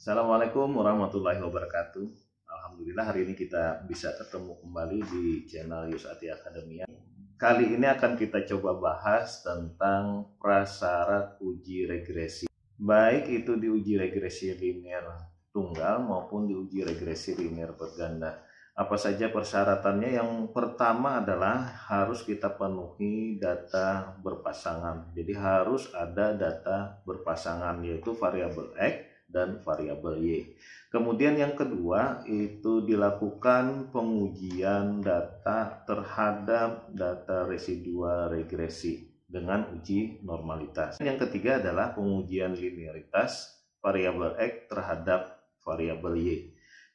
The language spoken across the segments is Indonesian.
Assalamualaikum warahmatullahi wabarakatuh. Alhamdulillah hari ini kita bisa ketemu kembali di channel Yusati Akademia. Kali ini akan kita coba bahas tentang prasyarat uji regresi. Baik itu di uji regresi linear tunggal maupun di uji regresi linear berganda. Apa saja persyaratannya? Yang pertama adalah harus kita penuhi data berpasangan. Jadi harus ada data berpasangan, yaitu variabel X dan variabel Y. Kemudian yang kedua itu dilakukan pengujian data terhadap data residual regresi dengan uji normalitas. Yang ketiga adalah pengujian linearitas variabel X terhadap variabel Y.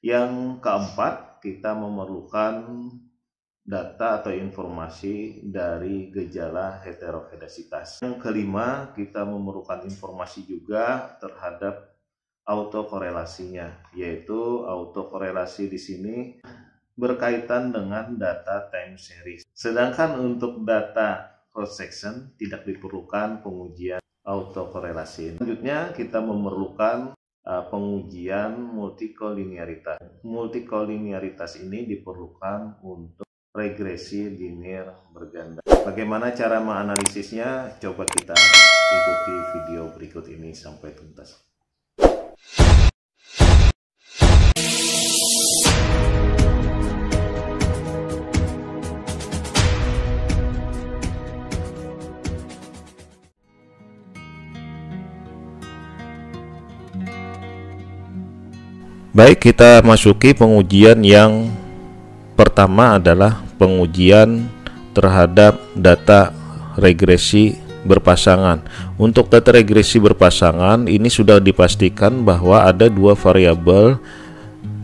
Yang keempat, kita memerlukan data atau informasi dari gejala heterogenitas. Yang kelima, kita memerlukan informasi juga terhadap autokorelasinya, yaitu autokorelasi di sini berkaitan dengan data time series. Sedangkan untuk data cross section tidak diperlukan pengujian autokorelasi. Selanjutnya kita memerlukan pengujian multikolinearitas. Multikolinearitas ini diperlukan untuk regresi linear berganda. Bagaimana cara menganalisisnya? Coba kita ikuti video berikut ini sampai tuntas. Baik, kita masuki pengujian yang pertama adalah pengujian terhadap data regresi berpasangan. Untuk data regresi berpasangan ini sudah dipastikan bahwa ada dua variabel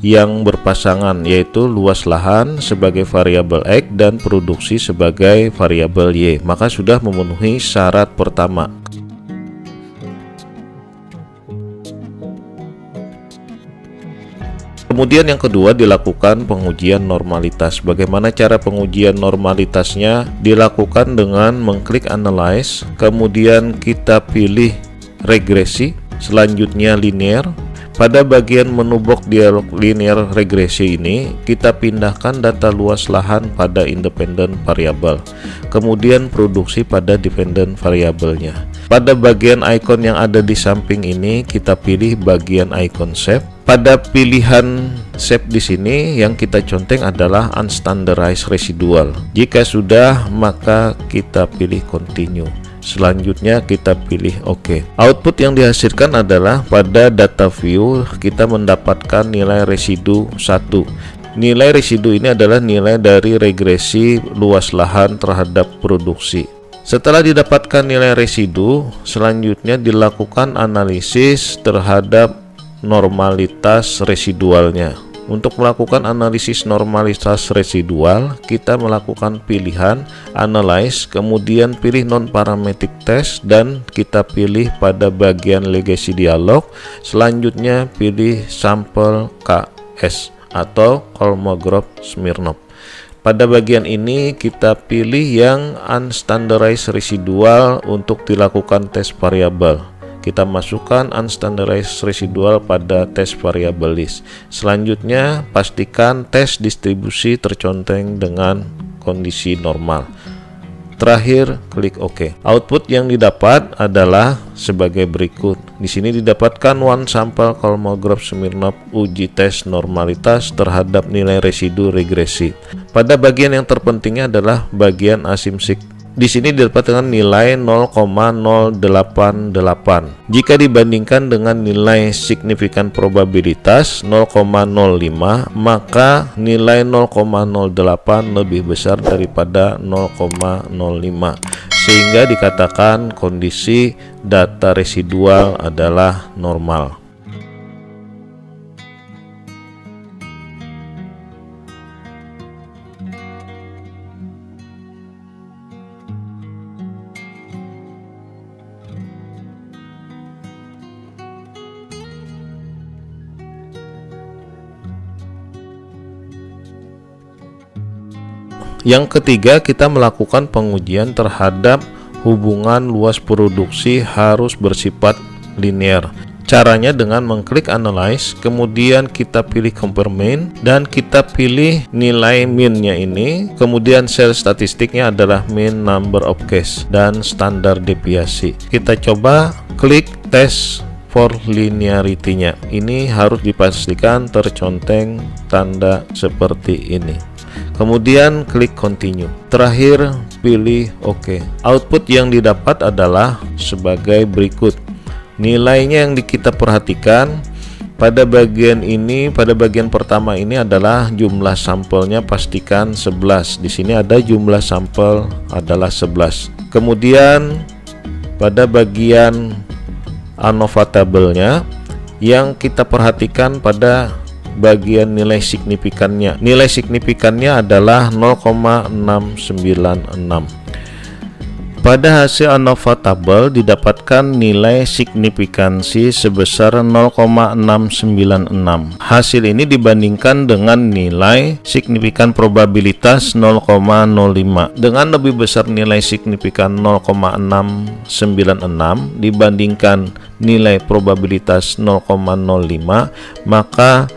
yang berpasangan, yaitu luas lahan sebagai variabel X dan produksi sebagai variabel Y. Maka sudah memenuhi syarat pertama. Kemudian yang kedua dilakukan pengujian normalitas. Bagaimana cara pengujian normalitasnya? Dilakukan dengan mengklik analyze, kemudian kita pilih regresi, selanjutnya linear. Pada bagian menu box dialog linear regresi ini, kita pindahkan data luas lahan pada independent variable, kemudian produksi pada dependent variabelnya. Pada bagian icon yang ada di samping ini, kita pilih bagian icon shape. Pada pilihan shape di sini yang kita conteng adalah unstandardized residual. Jika sudah, maka kita pilih continue. Selanjutnya kita pilih OK. Output yang dihasilkan adalah pada data view kita mendapatkan nilai residu 1. Nilai residu ini adalah nilai dari regresi luas lahan terhadap produksi. Setelah didapatkan nilai residu, selanjutnya dilakukan analisis terhadap normalitas residualnya. Untuk melakukan analisis normalitas residual, kita melakukan pilihan analyze, kemudian pilih non-parametric test dan kita pilih pada bagian legacy dialog. Selanjutnya pilih sampel KS atau Kolmogorov-Smirnov. Pada bagian ini kita pilih yang unstandardized residual untuk dilakukan tes variabel. Kita masukkan unstandardized residual pada tes variable list. Selanjutnya pastikan tes distribusi terconteng dengan kondisi normal. Terakhir klik OK. Output yang didapat adalah sebagai berikut. Di sini didapatkan one sampel Kolmogorov-Smirnov uji tes normalitas terhadap nilai residu regresi. Pada bagian yang terpentingnya adalah bagian asimsik. Di sini didapatkan nilai 0,088. Jika dibandingkan dengan nilai signifikan probabilitas 0,05, maka nilai 0,08 lebih besar daripada 0,05, sehingga dikatakan kondisi data residual adalah normal. Yang ketiga, kita melakukan pengujian terhadap hubungan luas produksi harus bersifat linear. Caranya dengan mengklik analyze, kemudian kita pilih compare mean, dan kita pilih nilai mean-nya ini, kemudian sel statistiknya adalah mean number of case dan standar deviasi. Kita coba klik test for linearity-nya. Ini harus dipastikan terconteng tanda seperti ini. Kemudian klik continue. Terakhir pilih OK. Output yang didapat adalah sebagai berikut. Nilainya yang kita perhatikan pada bagian ini, pada bagian pertama ini adalah jumlah sampelnya pastikan 11. Di sini ada jumlah sampel adalah 11. Kemudian pada bagian ANOVA tabelnya yang kita perhatikan pada bagian nilai signifikannya. Nilai signifikannya adalah 0,696. Pada hasil ANOVA tabel didapatkan nilai signifikansi sebesar 0,696. Hasil ini dibandingkan dengan nilai signifikan probabilitas 0,05. Dengan lebih besar nilai signifikan 0,696 dibandingkan nilai probabilitas 0,05, maka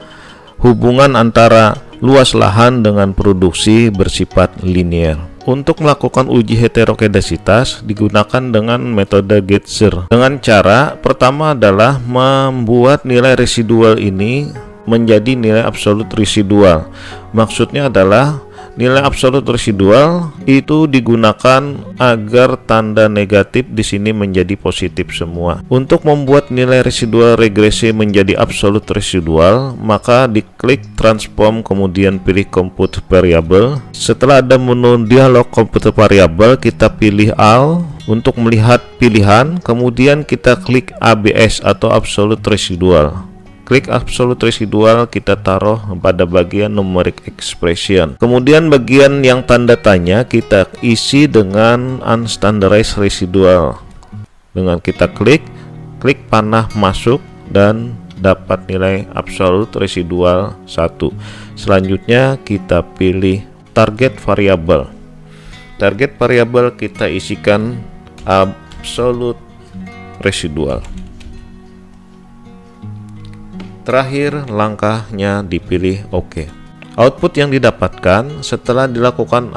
hubungan antara luas lahan dengan produksi bersifat linear. Untuk melakukan uji heterokedasitas digunakan dengan metode Getzer. Dengan cara pertama adalah membuat nilai residual ini menjadi nilai absolut residual. Maksudnya adalah nilai absolut residual itu digunakan agar tanda negatif di sini menjadi positif semua. Untuk membuat nilai residual regresi menjadi absolut residual, maka diklik transform kemudian pilih compute variable. Setelah ada menu dialog compute variable, kita pilih all untuk melihat pilihan, kemudian kita klik ABS atau absolute residual. Klik absolute residual, kita taruh pada bagian numeric expression. Kemudian bagian yang tanda tanya kita isi dengan unstandardized residual. Dengan kita klik panah masuk dan dapat nilai absolute residual 1. Selanjutnya kita pilih target variable. Target variable kita isikan absolute residual. Terakhir langkahnya dipilih OK. Output yang didapatkan setelah dilakukan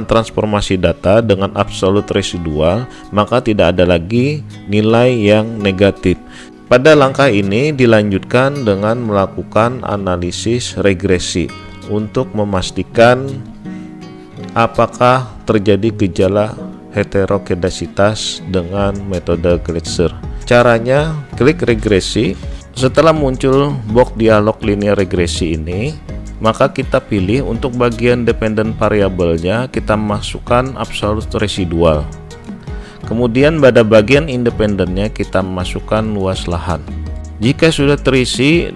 transformasi data dengan absolute residual, maka tidak ada lagi nilai yang negatif. Pada langkah ini dilanjutkan dengan melakukan analisis regresi untuk memastikan apakah terjadi gejala heterokedasitas dengan metode Getzer. Caranya klik regresi. Setelah muncul box dialog linear regresi ini, maka kita pilih untuk bagian dependent variabelnya kita masukkan absolute residual. Kemudian pada bagian independennya kita masukkan luas lahan. Jika sudah terisi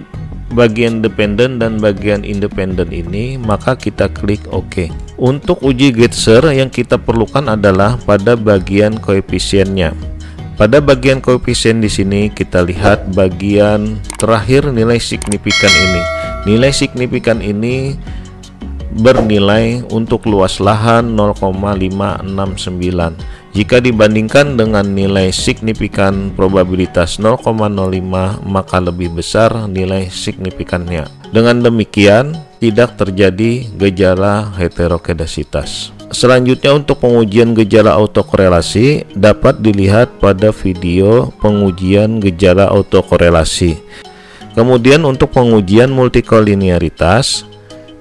bagian dependent dan bagian independen ini, maka kita klik OK. Untuk uji Getzer yang kita perlukan adalah pada bagian koefisiennya. Pada bagian koefisien di sini kita lihat bagian terakhir nilai signifikan ini. Nilai signifikan ini bernilai untuk luas lahan 0,569. Jika dibandingkan dengan nilai signifikan probabilitas 0,05, maka lebih besar nilai signifikannya. Dengan demikian, tidak terjadi gejala heterokedasitas. Selanjutnya untuk pengujian gejala autokorelasi dapat dilihat pada video pengujian gejala autokorelasi. Kemudian untuk pengujian multikolinearitas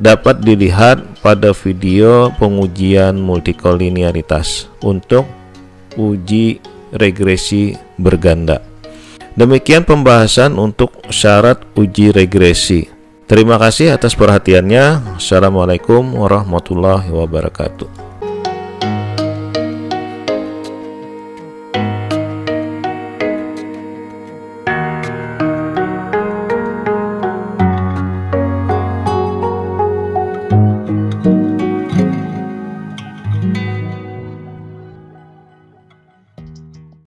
dapat dilihat pada video pengujian multikolinearitas untuk uji regresi berganda. Demikian pembahasan untuk syarat uji regresi. Terima kasih atas perhatiannya. Assalamualaikum warahmatullahi wabarakatuh.